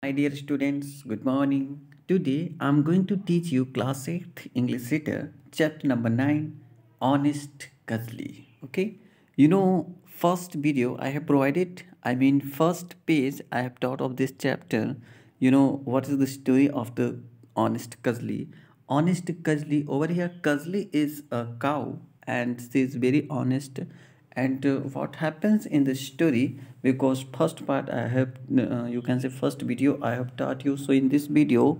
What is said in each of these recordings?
My dear students, good morning. Today I'm going to teach you class 8th English Reader, chapter number 9, Honest Ghazali. Okay? First video I have provided, first page I have taught of this chapter. What is the story of the Honest Ghazali? Honest Ghazali, over here, Ghazali is a cow and she is very honest. And what happens in the story, because first part I have you can say first video I have taught you. So in this video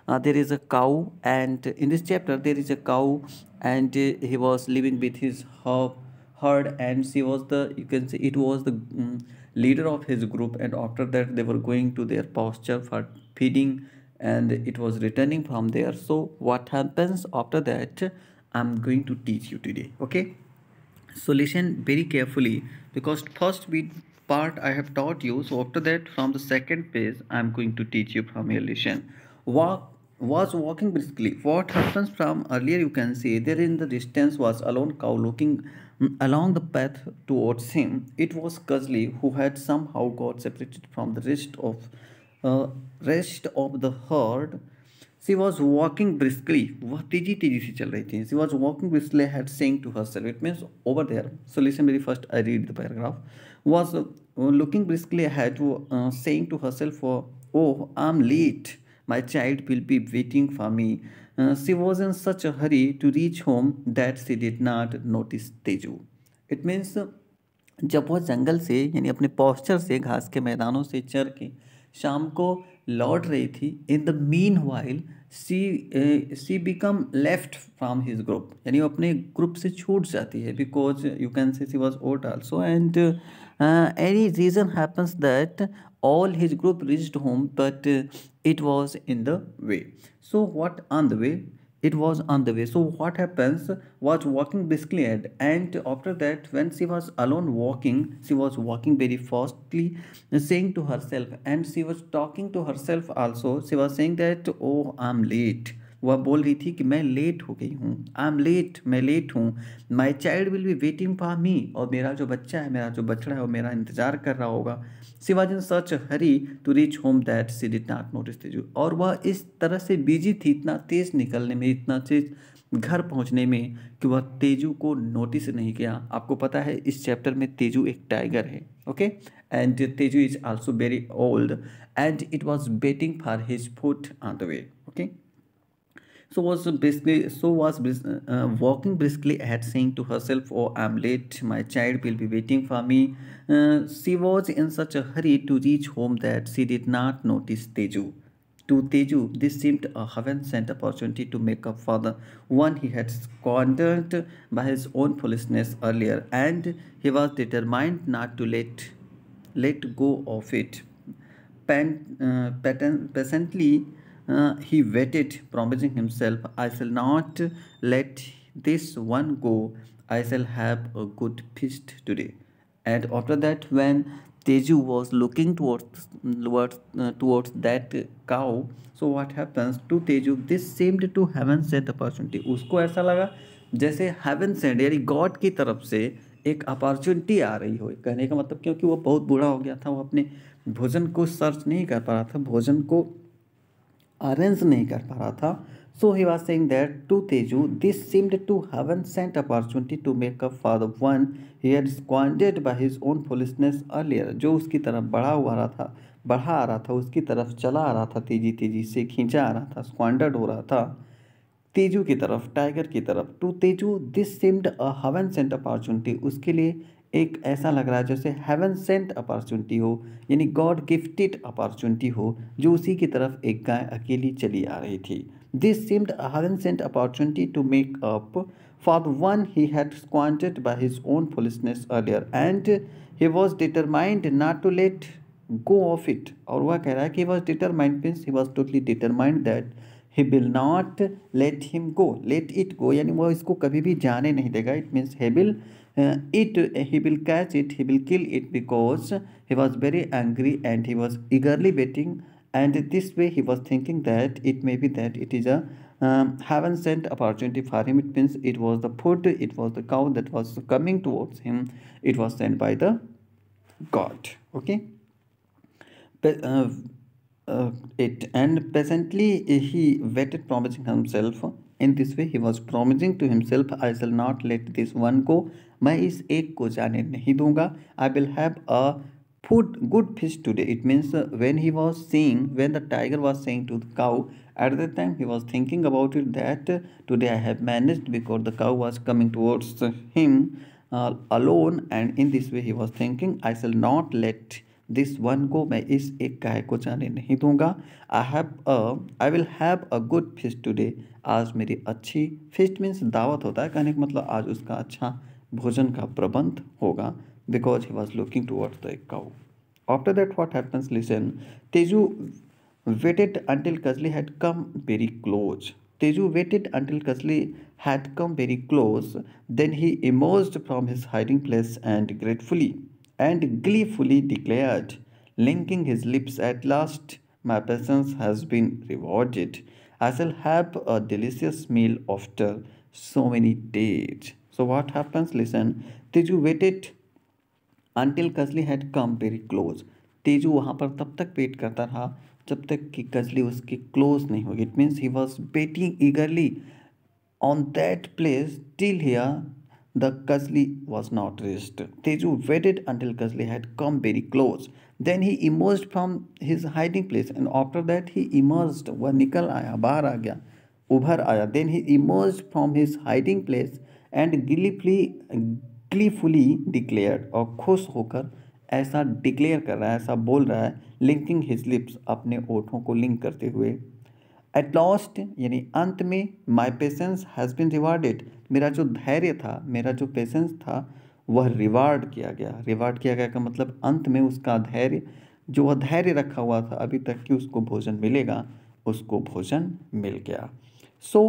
there is a cow, and in this chapter there is a cow, and he was living with his herd, and she was the, you can say, it was the leader of his group. And after that they were going to their pasture for feeding, and it was returning from there. So what happens after that, I'm going to teach you today. Okay, so listen very carefully, because first bit part I have taught you. So after that, from the second page, I'm going to teach you from here. Listen. Walk was walking briskly. What happens from earlier, you can see there in the distance was a lone cow looking along the path towards him. It was Kuzli, who had somehow got separated from the uh, rest of the herd. She was walking briskly. वह तेजी तेजी से चल रही थी. She was walking briskly, had saying to herself. It means over there. So listen very first. I read the paragraph. Was looking briskly ahead, saying to herself, "Oh, I'm late. My child will be waiting for me." She was in such a hurry to reach home that she did not notice Teju. It means जब वह जंगल से, यानी अपने posture से, घास के मैदानों से चर के शाम को लौट रही थी. In the meanwhile she became left from his group, यानी वो अपने ग्रुप से छूट जाती है. Because you can say she was out also, and any reason happens that all his group reached home, but it was in the way. So what on the way? It was on the way. So what happens, was walking briskly ahead, and after that, when she was alone walking, she was walking very fastly, saying to herself, and she was talking to herself also. She was saying that, oh, I'm late. वह बोल रही थी कि मैं late हो गई हूँ. I am late, मैं लेट हूँ. My child will be waiting for me, और मेरा जो बच्चा है, मेरा जो बछड़ा है, वो मेरा इंतजार कर रहा होगा. She was in such hurry to reach home that she did not notice Teju, और वह इस तरह से बिजी थी, इतना तेज निकलने में, इतना तेज घर पहुंचने में, कि वह तेजू को नोटिस नहीं किया. आपको पता है इस चैप्टर में तेजू एक टाइगर है. Okay, and Teju is also very old, and it was waiting for his food on the way. Okay, walking briskly ahead, saying to herself, "Oh, I'm late. My child will be waiting for me." She was in such a hurry to reach home that she did not notice Teju. To Teju, this seemed a heaven-sent opportunity to make up for the one he had squandered by his own foolishness earlier, and he was determined not to let go of it. Patiently, he waited, promising himself, "I shall not let this one go. I shall have a good feast today." And after that, when Teju was looking towards that cow, so what happens to Teju? This seemed to heaven sent opportunity. उसको ऐसा लगा जैसे heaven sent, यानी God की तरफ से एक opportunity आ रही हो. कहने का मतलब, क्योंकि वो बहुत बूढ़ा हो गया था, वो अपने भोजन को सर्च नहीं कर पा रहा था, भोजन को अरेंज नहीं कर पा रहा था. So he was saying that to Teju, this seemed to heaven sent opportunity to make up for the one he had squandered by his own foolishness earlier. जो उसकी तरफ बढ़ा आ रहा था, उसकी तरफ चला आ रहा था, तेजी तेजी से खींचा आ रहा था, स्क्वांडर्ड हो रहा था तेजू की तरफ, टाइगर की तरफ. To Teju this seemed a heaven sent opportunity, उसके लिए एक ऐसा लग रहा है जैसे हेवन सेंट अपॉर्चुनिटी हो, यानी गॉड गिफ्टेड अपॉर्चुनिटी हो, जो उसी की तरफ एक गाय अकेली चली आ रही थी. This seemed a heaven sent opportunity to make up for the one he had squandered by his own foolishness earlier, and he was determined not to let go of it. और वह कह रहा है कि was determined means he was totally determined that he will not let him go, let it go, यानी वो इसको कभी भी जाने नहीं देगा. It means he will catch it, he will kill it, because he was very angry and he was eagerly waiting, and this way he was thinking that it may be that it is a heaven sent opportunity for him. It means it was the food, it was the cow that was coming towards him, it was sent by the God. Okay, but it, and presently he waited, promising himself. In this way, he was promising to himself, I shall not let this one go. मैं इस एक को जाने नहीं दूंगा. I will have a good fish today. It means when the tiger was saying to the cow, at that time he was thinking about it that today I have managed, because the cow was coming towards him alone, and in this way he was thinking, I shall not let this one को, मैं इस एक गाय को जाने नहीं दूंगा. I will have a good feast today. आज मेरी अच्छी, फिस्ट मीन्स दावत होता है, कहने का मतलब आज उसका अच्छा भोजन का प्रबंध होगा, because he was looking towards the cow. After that what happens, listen. Teju waited until Kajli had come very close. Teju waited until Kajli had come very close. Then he emerged from his hiding place and gleefully declared, linking his lips, at last my patience has been rewarded. I shall have a delicious meal after so many days. So what happens? Listen. Teju waited until Kajli had come very close. Teju वहाँ पर तब तक wait करता रहा जब तक कि कजली उसके क्लोज नहीं होगी. It means he was waiting ईगरली on that place till here the Kajli was not reached. Teju waited until Kajli had come very close. Then he emerged from his hiding place, and after that he emerged. वह निकल आया, बाहर आ गया, उभर आया. Then he emerged from his hiding place and gleefully declared, और खुश होकर ऐसा डिक्लेयर कर रहा है, ऐसा बोल रहा है, लिंकिंग हिज लिप्स, अपने ओठों को लिंक करते हुए. एट लास्ट यानी अंत में, my patience has been rewarded, मेरा जो धैर्य था, मेरा जो पेशेंस था वह रिवार्ड किया गया. रिवार्ड किया गया का मतलब अंत में उसका धैर्य, जो वह धैर्य रखा हुआ था अभी तक कि उसको भोजन मिलेगा, उसको भोजन मिल गया. सो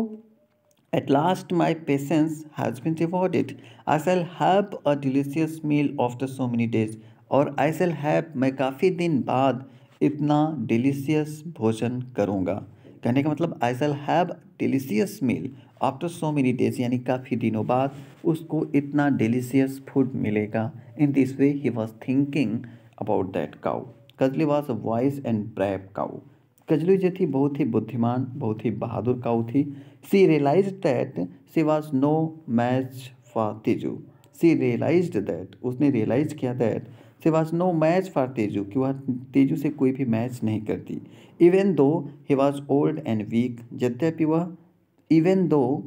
at last my patience has been rewarded. I shall have a delicious meal after so many days. और I shall have, मैं काफ़ी दिन बाद इतना डिलीशियस भोजन करूँगा. कहने का मतलब I shall have delicious meal after so many days, यानी काफ़ी दिनों बाद उसको इतना डिलीशियस फूड मिलेगा. In this way he was thinking about that cow. Kajli was a wise and brave cow. Kajli जो थी बहुत ही बुद्धिमान, बहुत ही बहादुर काऊ थी. She realised that she was no match for Teju. She realised that, उसने रियलाइज किया that she was no match for Teju, कि वह तेजू से कोई भी मैच नहीं करती. Even though he was old and weak, यद्यपि वह, even though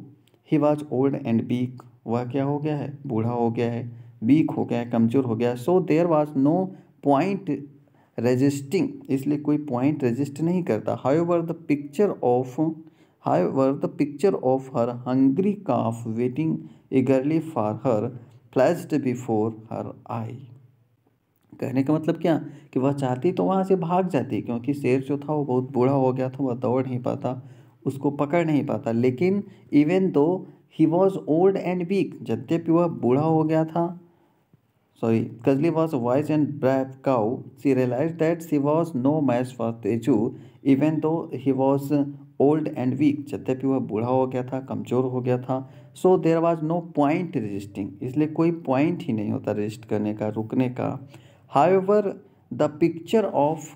he was old and weak, वह क्या हो गया है, बूढ़ा हो गया है, वीक हो गया है, कमज़ोर हो गया है. So there was no point resisting, इसलिए कोई पॉइंट रेजिस्ट नहीं करता. However the picture of her hungry calf waiting eagerly for her flashed before her eye. कहने का मतलब क्या, कि वह चाहती तो वहाँ से भाग जाती, क्योंकि शेर जो था वो बहुत बूढ़ा हो गया था, वह दौड़ नहीं पाता, उसको पकड़ नहीं पाता. लेकिन even though he was old and weak, यद्यपि वह बूढ़ा हो गया था, Kajli was a wise and brave cow. She realized that she was no match for Teju, even though he was old and weak. यद्यपि वह बूढ़ा हो गया था, कमज़ोर हो गया था. So there was no point resisting, इसलिए कोई पॉइंट ही नहीं होता रेजिस्ट करने का, रुकने का. However, the picture of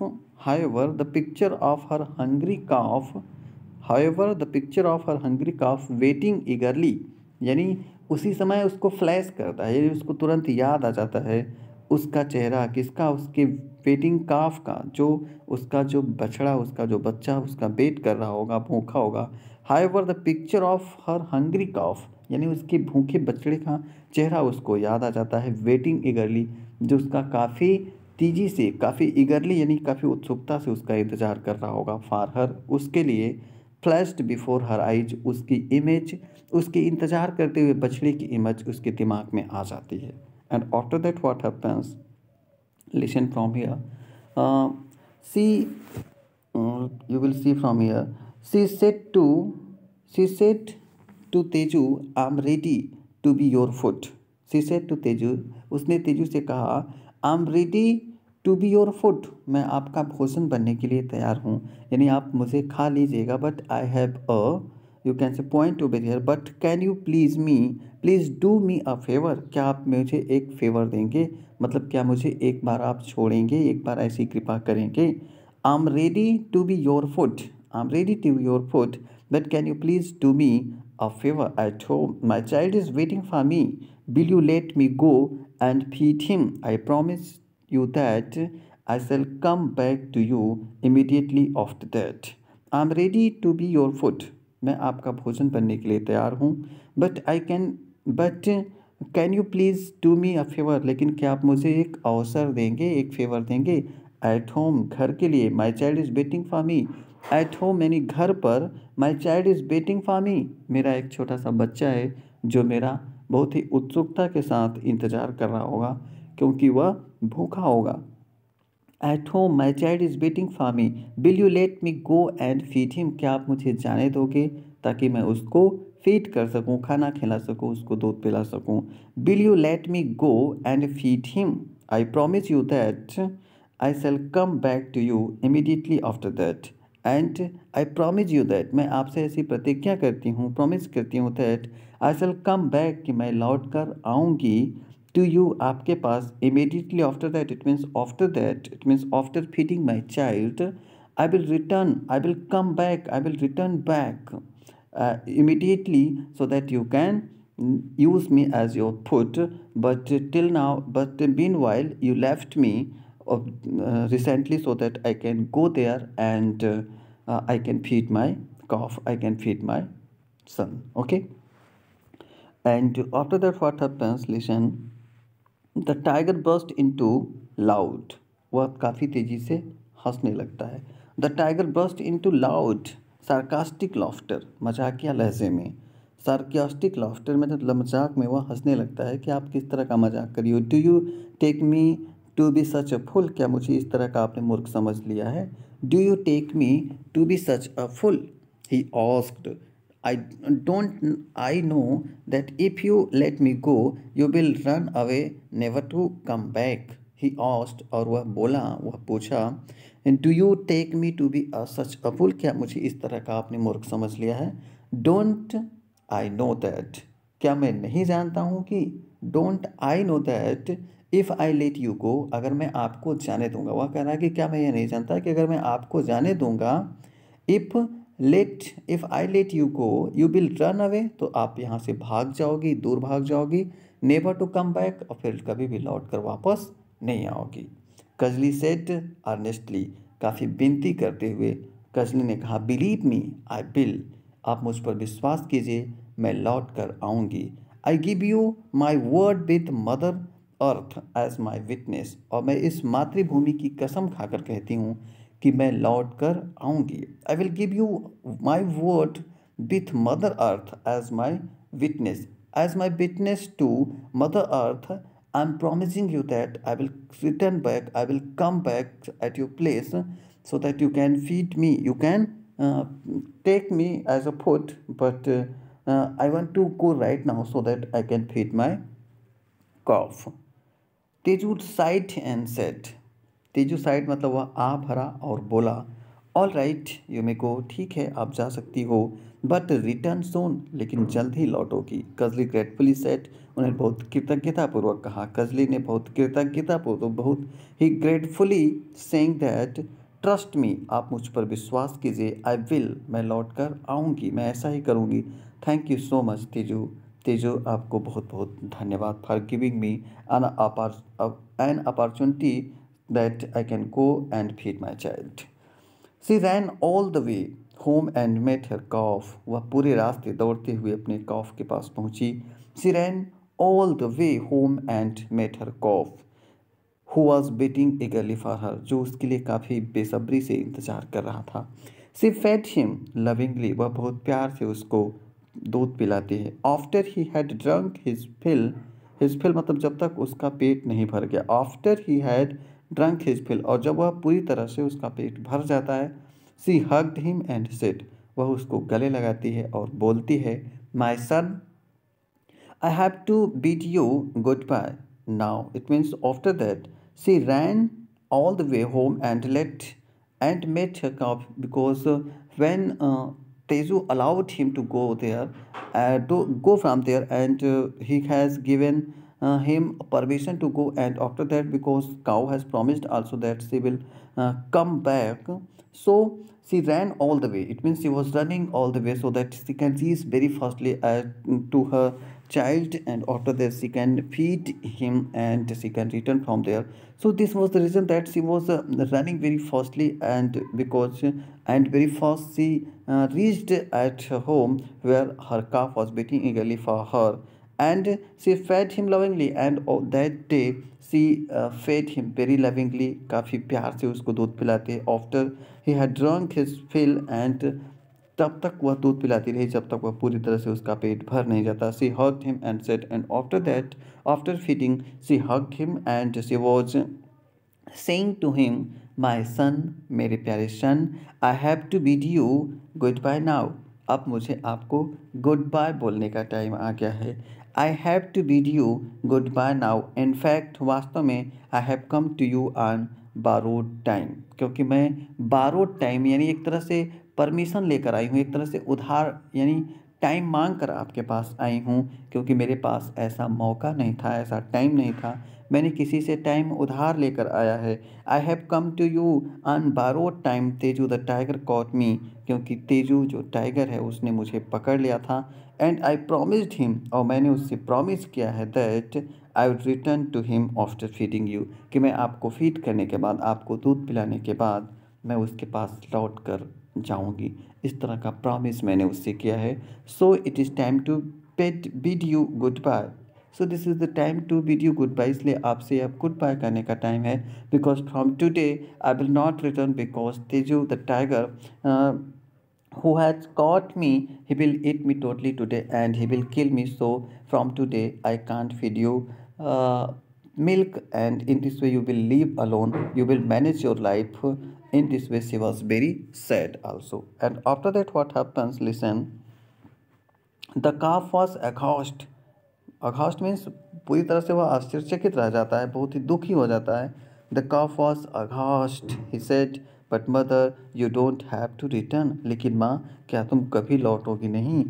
her hungry calf waiting eagerly, यानी उसी समय उसको फ्लैश करता है, यानी उसको तुरंत याद आ जाता है उसका चेहरा, किसका, उसके वेटिंग काफ का, जो उसका जो बछड़ा, उसका जो बच्चा उसका वेट कर रहा होगा, भूखा होगा. However the picture of her hungry calf, यानी उसके भूखे बछड़े का चेहरा उसको याद आ जाता है. वेटिंग ईगरली, जो उसका काफ़ी तेजी से, काफ़ी ईगरली यानी काफ़ी उत्सुकता से उसका इंतज़ार कर रहा होगा. फॉर हर, उसके लिए. फ्लैश्ड बिफोर हर आइज, उसकी इमेज, उसकी इंतज़ार करते हुए बछड़े की इमेज उसके दिमाग में आ जाती है. And after that what happens, listen from here. See you will see from here. She said to Teju, I am ready to be your food. She said to Teju, उसने तेजू से कहा, I am ready to be your food, मैं आपका भोजन बनने के लिए तैयार हूँ, यानी आप मुझे खा लीजिएगा. But I have you can से point to be here, but can you please do me a favour, क्या आप मुझे एक फेवर देंगे, मतलब क्या मुझे एक बार आप छोड़ेंगे, एक बार ऐसी कृपा करेंगे. I'm ready to be your food. I'm ready to be your food. But can you please do me a favor at home? My child is waiting for me. Will you let me go and feed him? I promise you that I shall come back to you immediately after that. I'm ready to be your food. मैं आपका भोजन बनने के लिए तैयार हूँ. But can you please do me a favour. लेकिन क्या आप मुझे एक अवसर देंगे, एक फेवर देंगे. एट होम, घर के लिए. My child is waiting for me. At home यानी घर पर. My child is waiting for me. मेरा एक छोटा सा बच्चा है जो मेरा बहुत ही उत्सुकता के साथ इंतज़ार कर रहा होगा, क्योंकि वह भूखा होगा. At home my child is waiting for me. Will you let me go and feed him. क्या आप मुझे जाने दोगे ताकि मैं उसको फीड कर सकूँ, खाना खिला सकूँ, उसको दूध पिला सकूँ. Will you let me go and feed him. I promise you that I shall come back to you immediately after that. And I promise you that, मैं आपसे ऐसी प्रतिज्ञा करती हूँ, प्रॉमिस करती हूँ that I shall come back, कि मैं लौट कर आऊँगी टू यू, आपके पास. Immediately after that, it means after that, it means after feeding my child. I will return, I will come back, I will return back immediately so that you can use me as your food. But till now, but meanwhile you left me recently so that I can go there and I can feed my calf, I can feed my son. Okay. And after that what happens, listen. The tiger burst into loud. वह काफ़ी तेज़ी से हंसने लगता है. The tiger burst into loud sarcastic laughter. मजाकिया लहजे में. सार्कास्टिक लाफ्टर में, मतलब मजाक में वह हंसने लगता है कि आप किस तरह का मजाक करिए हो. Do you take me to be such a fool. क्या मुझे इस तरह का आपने मूर्ख समझ लिया है. Do you take me to be such a fool. He asked. I I know that if you let me go, you will run away, never to come back. He asked, और वह बोला, वह पूछा. And do you take me to be such a fool. क्या मुझे इस तरह का आपने मूर्ख समझ लिया है. Don't I know that. क्या मैं नहीं जानता हूँ कि. Don't I know that if I let you go. अगर मैं आपको जाने दूंगा. वह कह रहा है कि क्या मैं ये नहीं जानता कि अगर मैं आपको जाने दूंगा, if I let you go you will run away, तो आप यहाँ से भाग जाओगी, दूर भाग जाओगी. नेवर टू कम बैक, और फिर कभी भी लौट कर वापस नहीं आओगी. कजली सेड अर्नेस्टली, काफ़ी विनती करते हुए कजली ने कहा. Believe me I will. आप मुझ पर विश्वास कीजिए, मैं लौट कर आऊँगी. I give you my word with mother earth as my witness. और मैं इस मातृभूमि की कसम खाकर कहती हूँ कि मैं लौट कर आऊँगी. I will give you my word with mother earth as my witness. As my witness to mother earth, I am promising you that I will return back, I will come back at your place so that you can feed me. You can take me as a food, but I want to go right now so that I can feed my calf. Teju sighed and said. Teju sighed मतलब वह आ भरा और बोला. All right you may go. ठीक है आप जा सकती हो. बट रिटर्न सोन, लेकिन जल्द ही लौटोगी. Kajli gratefully said. उन्हें बहुत कृतज्ञतापूर्वक कहा. कजली ने बहुत कृतज्ञतापूर्वक, बहुत ही gratefully saying that trust me, आप मुझ पर विश्वास कीजिए. आई विल, मैं लौट कर आऊँगी, मैं ऐसा ही करूँगी. Thank you so much Teju. Tejo आपको बहुत बहुत धन्यवाद for giving me an opportunity that I can go and feed my child. She ran all the way home and met her calf. वह पूरे रास्ते दौड़ते हुए अपने कॉफ के पास पहुंची. She ran all the way home and met her calf who was waiting eagerly for her. जो उसके लिए काफ़ी बेसब्री से इंतज़ार कर रहा था. She fed him lovingly. वह बहुत प्यार से उसको दूध पिलाती है. After he had drunk his fill मतलब जब तक उसका पेट नहीं भर गया. After he had drunk his fill, और जब वह पूरी तरह से उसका पेट भर जाता है. She hugged him and said. वह उसको गले लगाती है और बोलती है. My son, I have to bid you goodbye now. It means after that she ran all the way home and met her calf, because when Teju allowed him to go there, to go from there, and he has given him permission to go, and after that, because cow has promised also that she will come back, so she ran all the way. It means she was running all the way so that she can reach very fastly to her child, and after that she can feed him and she can return from there. So this was the reason that she was running very fastly, and because and very fast she reached at her home, where her calf was waiting eagerly for her, and she fed him lovingly, and that day she fed him very lovingly, काफ़ी प्यार से उसको दूध पिलाते, after he had drunk his fill, and तब तक वह दूध पिलाती रही जब तक वह पूरी तरह से उसका पेट भर नहीं जाता. She hugged him and said, and after that, after feeding, she hugged him and she was saying to him, my son, मेरे प्यारे son, I have to bid you goodbye now. अब मुझे आपको गुड बाय बोलने का time आ गया है. I have to bid you goodbye now. In fact वास्तव में I have come to you on borrowed time, क्योंकि मैं बारोड टाइम यानी एक तरह से परमिशन लेकर आई हूँ, एक तरह से उधार यानी टाइम मांग कर आपके पास आई हूँ, क्योंकि मेरे पास ऐसा मौका नहीं था, ऐसा टाइम नहीं था. मैंने किसी से टाइम उधार लेकर आया है. I have come to you on borrowed time. Teju the tiger caught me, क्योंकि तेजू जो टाइगर है उसने मुझे पकड़ लिया था. एंड आई प्रॉमिस्ड हिम, और मैंने उससे प्रॉमिस किया है that I would return to him after feeding you, कि मैं आपको फीड करने के बाद, आपको दूध पिलाने के बाद मैं उसके पास लौट कर जाऊँगी. इस तरह का प्रॉमिस मैंने उससे किया है. So it is time to bid you goodbye. So this is the time to bid you goodbye. इसलिए आपसे अब गुड बाय करने का टाइम है. Because from today I will not return, because Teju the tiger who has caught me, he will eat me totally today and he will kill me. So from today I can't feed you milk, and in this way you will live alone, you will manage your life. In this way she was very sad also. And after that what happens, listen. The calf was aghast. अघास्ट means पूरी तरह से वह आश्चर्यचकित रह जाता है, बहुत ही दुखी हो जाता है. The calf was aghast. He said, but mother you don't have to return. लेकिन माँ, क्या तुम कभी लौटोगी नहीं.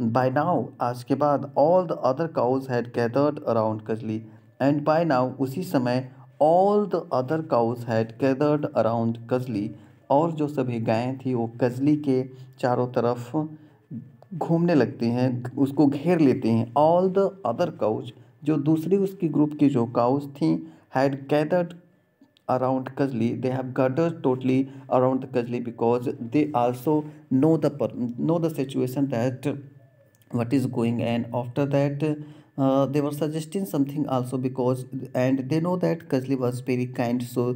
बाय नाउ, आज के बाद, all the other cows had gathered around Kajli. And by now, उसी समय, all the other cows had gathered around Kajli. और जो सभी गायें थी वो कजली के चारों तरफ घूमने लगती हैं, उसको घेर लेती हैं. ऑल द अदर काउज, जो दूसरी उसकी ग्रुप की जो काउज थी, had gathered around Kajli. They have gathered totally around the Kajli because they also know the situation that what is going, and after that they were suggesting something also, because and they know that Kajli was very kind, so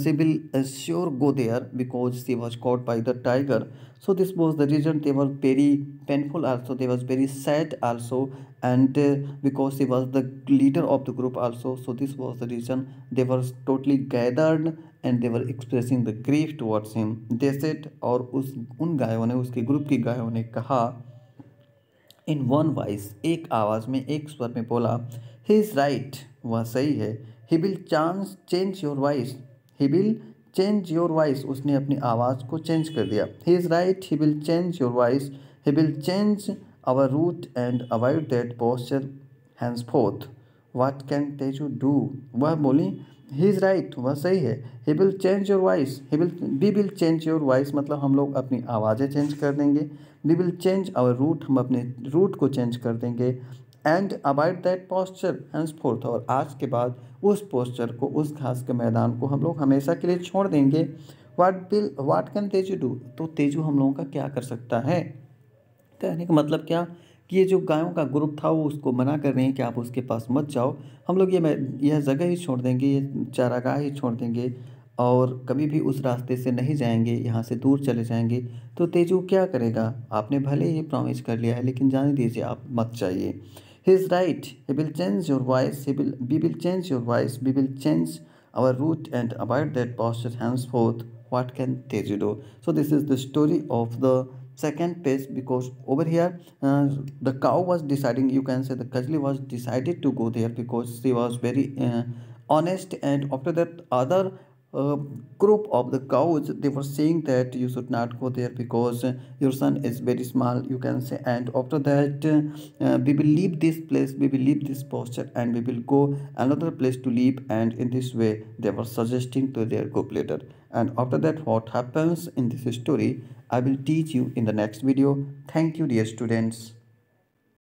she will sure go there because she was caught by the tiger. So this was the reason they were very painful also, they was very sad also, and because he was the leader of the group also, so this was the reason they were totally gathered and they were expressing the grief towards him. They said, और उन गायों ने, उसके group की गायों ने कहा, in one voice, एक आवाज़ में, एक स्वर में बोला, ही इज़ राइट, वह सही है. He will change your voice. He will change your voice, उसने अपनी आवाज़ को चेंज कर दिया. He is right, he will change your voice. He will change our route and avoid that pasture henceforth. What can Teju do. वह बोली, he is right, वह सही है. He will change your voice, we will change your voice, मतलब हम लोग अपनी आवाज़ें चेंज कर देंगे. We will change our root, हम अपने रूट को चेंज कर देंगे. And avoid that pasture henceforth, और आज के बाद उस पोस्चर को, उस घास के मैदान को हम लोग हमेशा के लिए छोड़ देंगे. व्हाट कैन तेजू डू, तो तेजू हम लोगों का क्या कर सकता है. कहने का मतलब क्या, कि ये जो गायों का ग्रुप था वो उसको मना कर रहे हैं कि आप उसके पास मत जाओ, हम लोग यह जगह ही छोड़ देंगे, ये चारागाह ही छोड़ देंगे और कभी भी उस रास्ते से नहीं जाएंगे, यहाँ से दूर चले जाएंगे. तो तेजू क्या करेगा, आपने भले ही प्रॉमिस कर लिया है लेकिन जाने दीजिए, आप मत जाइए. He is right, he will change your voice, we will change your voice, we will change our route and avoid that posture henceforth. What can Teju do? So this is the story of the second page, because over here the cow was deciding, you can say the Kajli was decided to go there because she was very honest, and after that other a group of the cows, they were saying that you should not go there because your son is very small, you can say. And after that, we will leave this place, we will leave this posture, and we will go another place to live. And in this way they were suggesting to their group leader. And after that, what happens in this story, I will teach you in the next video. Thank you, dear students.